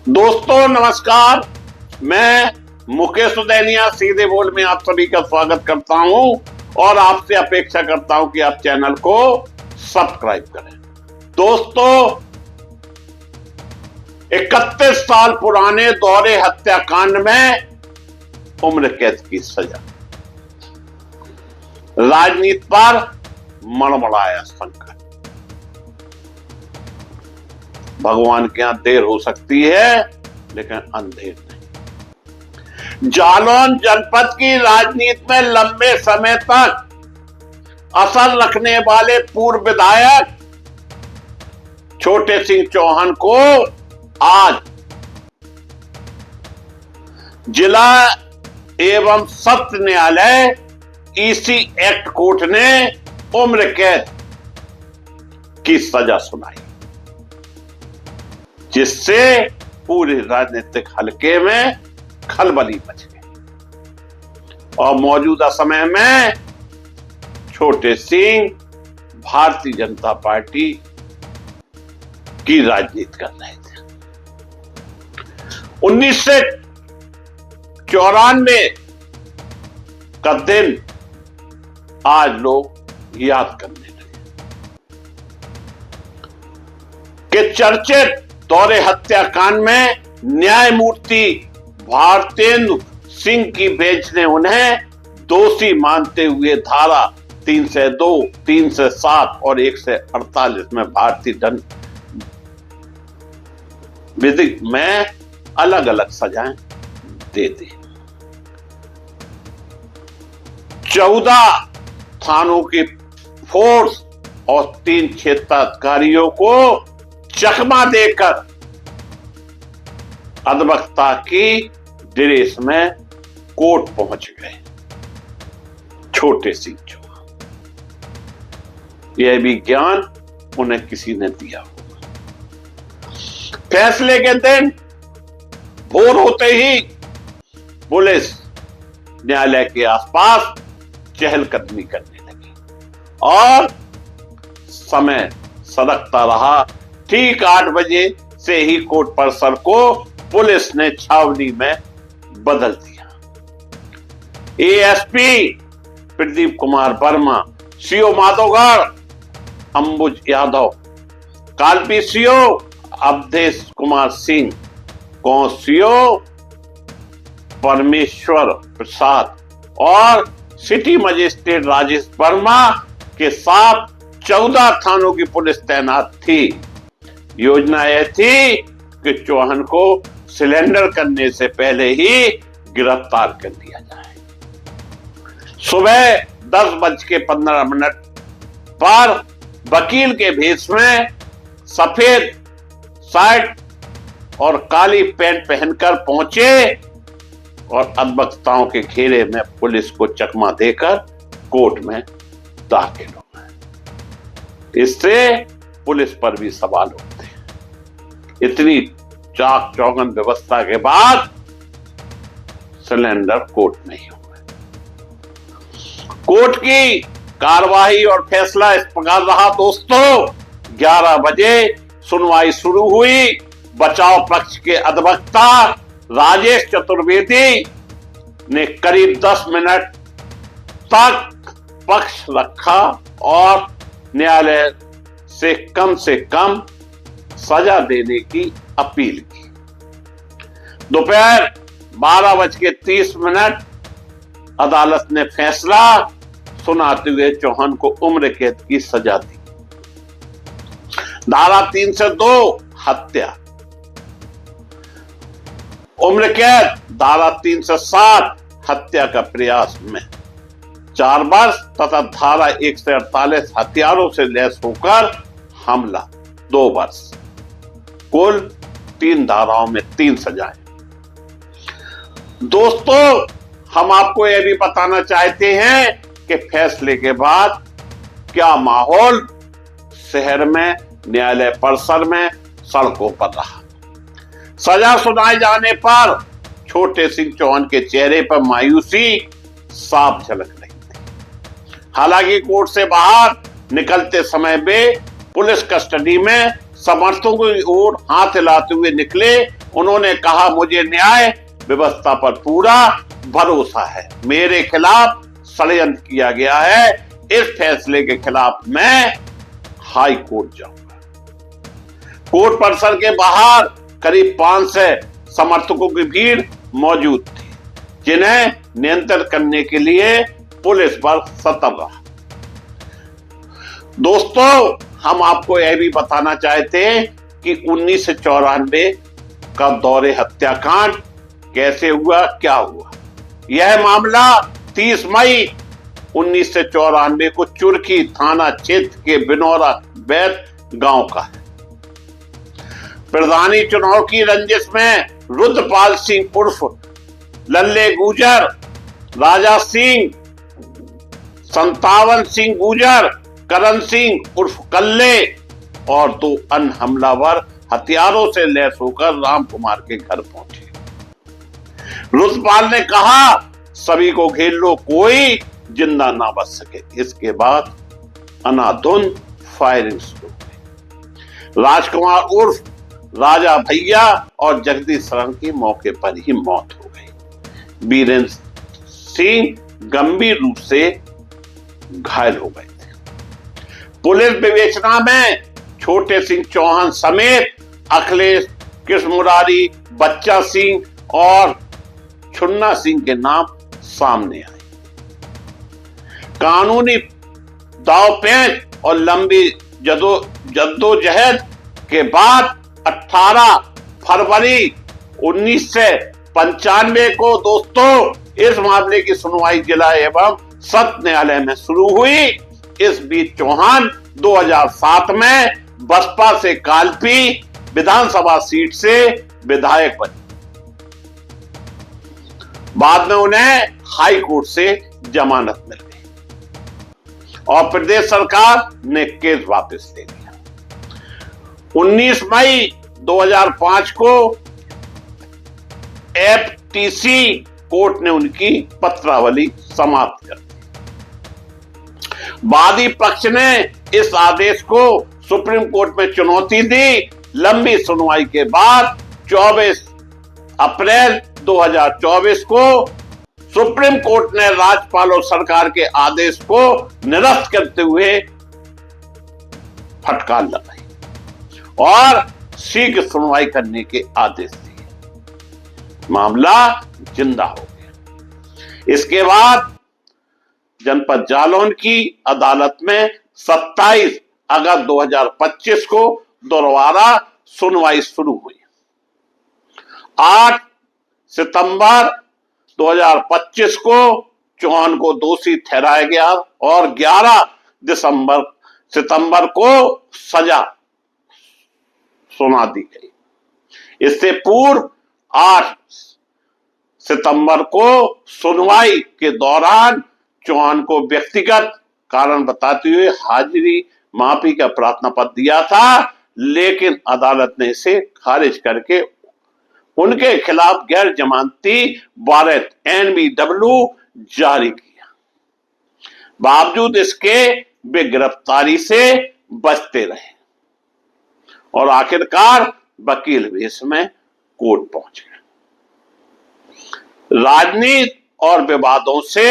दोस्तों नमस्कार, मैं मुकेश उदैनिया सीधे बोल में आप सभी का स्वागत करता हूं और आपसे अपेक्षा करता हूं कि आप चैनल को सब्सक्राइब करें। दोस्तों 31 साल पुराने दोहरे हत्याकांड में उम्र कैद की सजा, राजनीति पर मड़मड़ाया संकट। भगवान के यहां देर हो सकती है लेकिन अंधेर नहीं। जालौन जनपद की राजनीति में लंबे समय तक असर रखने वाले पूर्व विधायक छोटे सिंह चौहान को आज जिला एवं सत्र न्यायालय ईसी एक्ट कोर्ट ने उम्र कैद की सजा सुनाई, जिससे पूरे राजनीतिक हलके में खलबली मच गई और मौजूदा समय में छोटे सिंह भारतीय जनता पार्टी की राजनीति कर रहे थे। 1994 का दिन आज लोग याद करने लगे कि चर्चित दोहरे हत्याकांड में न्यायमूर्ति भारतेंदु सिंह की बेंच ने उन्हें दोषी मानते हुए धारा 302, 307 और 148 में भारतीय दंड विधि में अलग अलग सजाएं दे दी। 14 थानों की फोर्स और 3 क्षेत्राधिकारियों को चकमा देकर अधिवक्ता की ड्रेस में कोर्ट पहुंच गए छोटे सिंह चौहान। यह भी ज्ञान उन्हें किसी ने दिया होगा। फैसले के दिन भोर होते ही पुलिस न्यायालय के आसपास चहलकदमी करने लगी और समय सरकता रहा। ठीक 8 बजे से ही कोर्ट परिसर को पुलिस ने छावनी में बदल दिया। एएसपी प्रदीप कुमार वर्मा, सीओ माधोगढ़ अंबुज यादव, कालपी सीओ अवधेश कुमार सिंह, सीओ परमेश्वर प्रसाद और सिटी मजिस्ट्रेट राजेश वर्मा के साथ 14 थानों की पुलिस तैनात थी। योजना यह थी कि चौहान को सिलेंडर करने से पहले ही गिरफ्तार कर लिया जाए। सुबह 10:15 पर वकील के भेष में सफेद शर्ट और काली पैंट पहनकर पहुंचे और अधिवक्ताओं के घेरे में पुलिस को चकमा देकर कोर्ट में दाखिल हो गए। इससे पुलिस पर भी सवाल उठते। इतनी चाक चौगन व्यवस्था के बाद सिलेंडर कोर्ट नहीं हुआ। कोर्ट की कार्रवाई और फैसला इस प्रकार रहा। दोस्तों 11 बजे सुनवाई शुरू हुई। बचाव पक्ष के अधिवक्ता राजेश चतुर्वेदी ने करीब 10 मिनट तक पक्ष रखा और न्यायालय से कम सजा देने की अपील की। दोपहर 12:30 अदालत ने फैसला सुनाते हुए चौहान को उम्र कैद की सजा दी। धारा 302 हत्या, उम्र कैद। धारा 307 हत्या का प्रयास में 4 वर्ष तथा धारा 148 हथियारों से लैस होकर हमला 2 वर्ष। कुल 3 धाराओं में 3 सजाएं। दोस्तों हम आपको यह भी बताना चाहते हैं कि फैसले के बाद क्या माहौल शहर में, न्यायालय परिसर में, सड़कों पर रहा। सजा सुनाए जाने पर छोटे सिंह चौहान के चेहरे पर मायूसी साफ झलक रही थी। हालांकि कोर्ट से बाहर निकलते समय वे पुलिस कस्टडी में समर्थकों की ओर हाथ हिलाते हुए निकले। उन्होंने कहा, मुझे न्याय व्यवस्था पर पूरा भरोसा है। मेरे खिलाफ षड्यंत्र किया गया है। इस फैसले के खिलाफ मैं हाई कोर्ट जाऊंगा। कोर्ट परिसर के बाहर करीब 500 समर्थकों की भीड़ मौजूद थी, जिन्हें नियंत्रित करने के लिए पुलिस बल सतर्क रहा। दोस्तों, हम आपको यह भी बताना चाहते हैं कि 1994 का दौरे हत्याकांड कैसे हुआ, क्या हुआ। यह मामला 30 मई 1994 को चुरखी थाना क्षेत्र के बिनौरा बैत गांव का है। प्रधानी चुनाव की रंजिश में रुद्रपाल सिंह उर्फ लल्ले गुजर, राजा सिंह, संतावन सिंह गुजर, करण सिंह उर्फ कल्ले और 2 अन्य हमलावर हथियारों से लैस होकर राम कुमार के घर पहुंचे। रुद्रपाल ने कहा, सभी को घेर लो, कोई जिंदा ना बच सके। इसके बाद अनाधुन फायरिंग शुरू हुई। राजकुमार उर्फ राजा भैया और जगदीश शरण की मौके पर ही मौत हो गई। बीरेंद्र सिंह गंभीर रूप से घायल हो गए थे। पुलिस विवेचना में छोटे सिंह चौहान समेत अखिलेश, कृष्ण मुरारी, बच्चा सिंह और छुन्ना सिंह के नाम सामने आए। कानूनी दांवपेच और लंबी जद्दोजहद के बाद 18 फरवरी 1995 को दोस्तों इस मामले की सुनवाई जिला एवं सत्र न्यायालय में शुरू हुई। इस बीच चौहान 2007 में बसपा से कालपी विधानसभा सीट से विधायक बने। बाद में उन्हें हाई कोर्ट से जमानत मिल गई और प्रदेश सरकार ने केस वापस ले लिया। 19 मई 2005 को एफटीसी कोर्ट ने उनकी पत्रावली समाप्त कर दी। वादी पक्ष ने इस आदेश को सुप्रीम कोर्ट में चुनौती दी। लंबी सुनवाई के बाद 24 अप्रैल 2024 को सुप्रीम कोर्ट ने राज्यपाल और सरकार के आदेश को निरस्त करते हुए फटकार लगाई और शीघ्र सुनवाई करने के आदेश दिए। मामला जिंदा हो गया। इसके बाद जनपद जालौन की अदालत में 27 अगस्त 2025 को दोबारा सुनवाई शुरू हुई। 8 सितंबर 2025 को चौहान को दोषी ठहराया गया और 11 सितंबर को सजा सुना दी गई। इससे पूर्व 8 सितंबर को सुनवाई के दौरान चौहान को व्यक्तिगत कारण बताते हुए हाजिरी माफी का प्रार्थना पत्र दिया था, लेकिन अदालत ने इसे खारिज करके उनके खिलाफ गैर जमानती वारंट NBW जारी किया। बावजूद इसके वे गिरफ्तारी से बचते रहे और आखिरकार वकील वेश में कोर्ट पहुंच गए। राजनीति और विवादों से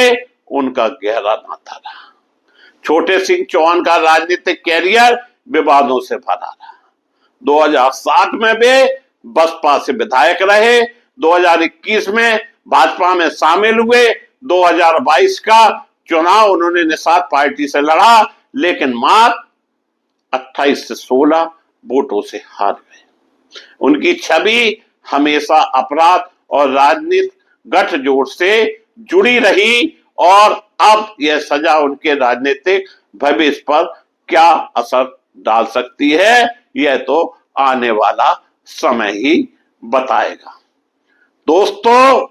उनका गहरा नाता रहा। छोटे सिंह चौहान का राजनीतिक कैरियर विवादों से भरा रहा। 2007 में वे बसपा से विधायक रहे। 2021 में भाजपा में शामिल हुए। 2022 का चुनाव उन्होंने निषाद पार्टी से लड़ा, लेकिन मात्र 28 से 16 वोटों से हार गए। उनकी छवि हमेशा अपराध और राजनीतिक गठजोड़ से जुड़ी रही और अब यह सजा उनके राजनीतिक भविष्य पर क्या असर डाल सकती है, यह तो आने वाला समय ही बताएगा। दोस्तों,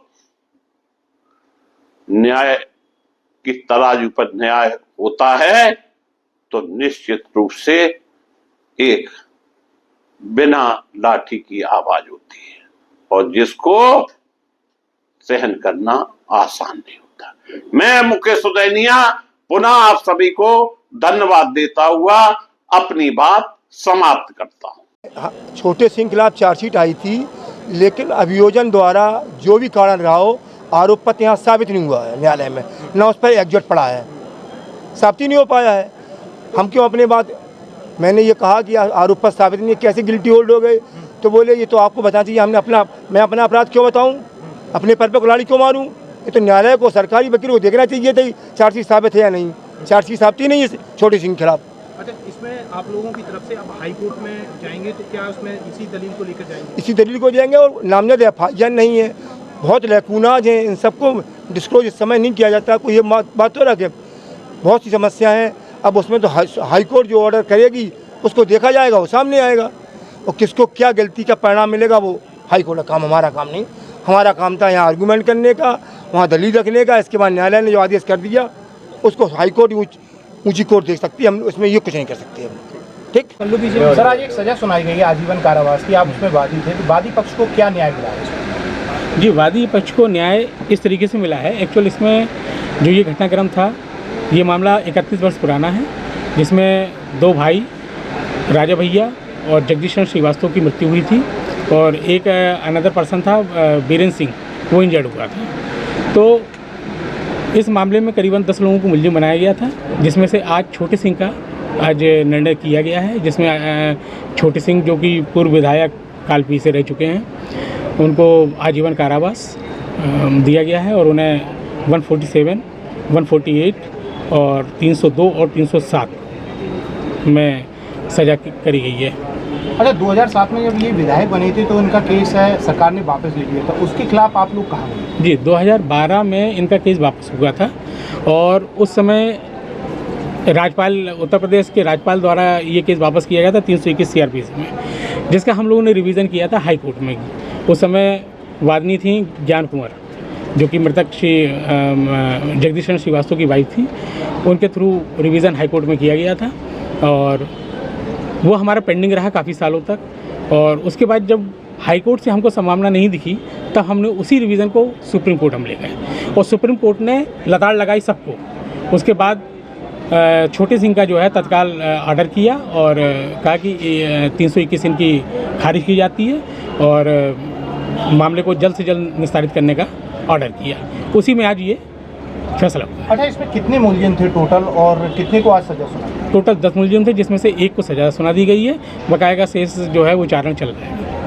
न्याय की तराजू पर न्याय होता है तो निश्चित रूप से एक बिना लाठी की आवाज होती है और जिसको सहन करना आसान नहीं होता। मैं मुकेश सुदैनिया पुनः आप सभी को धन्यवाद देता हुआ अपनी बात समाप्त करता हूं। छोटे सिंह खिलाफ चार्जशीट आई थी, लेकिन अभियोजन द्वारा जो भी कारण रहा हो, आरोप पत्र यहाँ साबित नहीं हुआ है न्यायालय में, ना उस पर एग्जॉट पड़ा है, साबित ही नहीं हो पाया है। हम क्यों अपने बात, मैंने ये कहा कि आरोप पत्र साबित नहीं है, कैसे गिल्टी होल्ड हो गए, तो बोले ये तो आपको बताना चाहिए, मैं अपना अपराध क्यों बताऊँ, अपने पर कुल्हाड़ी क्यों मारूँ, ये तो न्यायालय को, सरकारी वकील को देखना चाहिए था चार्जशीट साबित है या नहीं। चार्जशीट साबित ही नहीं है छोटे सिंह के खिलाफ। अच्छा, इसमें आप लोगों की तरफ से अब हाई कोर्ट में जाएंगे तो क्या उसमें इसी दलील को लेकर जाएंगे? इसी दलील को जाएंगे, और नामजद एफआईआर नहीं है, बहुत लैकूनाज हैं, इन सबको डिस्क्लोज इस समय नहीं किया जाता। कोई ये बात तो रखे, बहुत सी समस्या हैं। अब उसमें तो हाई कोर्ट जो ऑर्डर करेगी उसको देखा जाएगा, वो सामने आएगा, और किसको क्या गलती का परिणाम मिलेगा वो हाई कोर्ट का काम, हमारा काम नहीं। हमारा काम था यहाँ आर्गूमेंट करने का, वहाँ दलील रखने का। इसके बाद न्यायालय ने जो आदेश कर दिया उसको हाई कोर्ट ऊंची कोर्ट देख सकती है, हम उसमें ये कुछ नहीं कर सकते हम। ठीक, सर आज एक सजा सुनाई गई है आजीवन कारावास की, आप उसमें वादी थे, तो वादी पक्ष को क्या न्याय मिला है? जी, वादी पक्ष को न्याय इस तरीके से मिला है। एक्चुअल इसमें जो ये घटनाक्रम था, ये मामला 31 वर्ष पुराना है, जिसमें दो भाई राजा भैया और जगदीशन श्रीवास्तव की मृत्यु हुई थी, और एक अनदर पर्सन था बीरेंद्र सिंह, वो इंजर्ड हुआ था। तो इस मामले में करीबन 10 लोगों को मुलजिम बनाया गया था, जिसमें से आज छोटे सिंह का आज निर्णय किया गया है, जिसमें छोटे सिंह जो कि पूर्व विधायक कालपी से रह चुके हैं, उनको आजीवन कारावास दिया गया है, और उन्हें 147, 148 और 302 और 307 में सजा करी गई है। अच्छा, 2007 में जब ये विधायक बने थे तो इनका केस है सरकार ने वापस ले लिया था, उसके खिलाफ आप लोग कहाँ गए? जी, 2012 में इनका केस वापस हुआ था, और उस समय राज्यपाल, उत्तर प्रदेश के राज्यपाल द्वारा ये केस वापस किया गया था 321 CRPC में, जिसका हम लोगों ने रिवीजन किया था हाई कोर्ट में। उस समय वादनी थी ज्ञान कुंवर, जो कि मृतक श्री जगदीशन श्रीवास्तव की वाइफ थी, उनके थ्रू रिवीजन हाई कोर्ट में किया गया था, और वो हमारा पेंडिंग रहा काफ़ी सालों तक। और उसके बाद जब हाई कोर्ट से हमको संभावना नहीं दिखी, तब हमने उसी रिवीजन को सुप्रीम कोर्ट हम ले गए, और सुप्रीम कोर्ट ने लताड़ लगाई सबको। उसके बाद छोटे सिंह का जो है तत्काल ऑर्डर किया, और कहा कि 321 इनकी खारिज की जाती है, और मामले को जल्द से जल्द निस्तारित करने का ऑर्डर किया। उसी में आज ये फैसला हुआ। अच्छा, इसमें कितने मुलजिम थे टोटल, और कितने को आज सजा सुनाई? टोटल 10 मुलजिम थे, जिसमें से एक को सजा सुना दी गई है, बकाया का शेष जो है वो विचारण चल रहा है।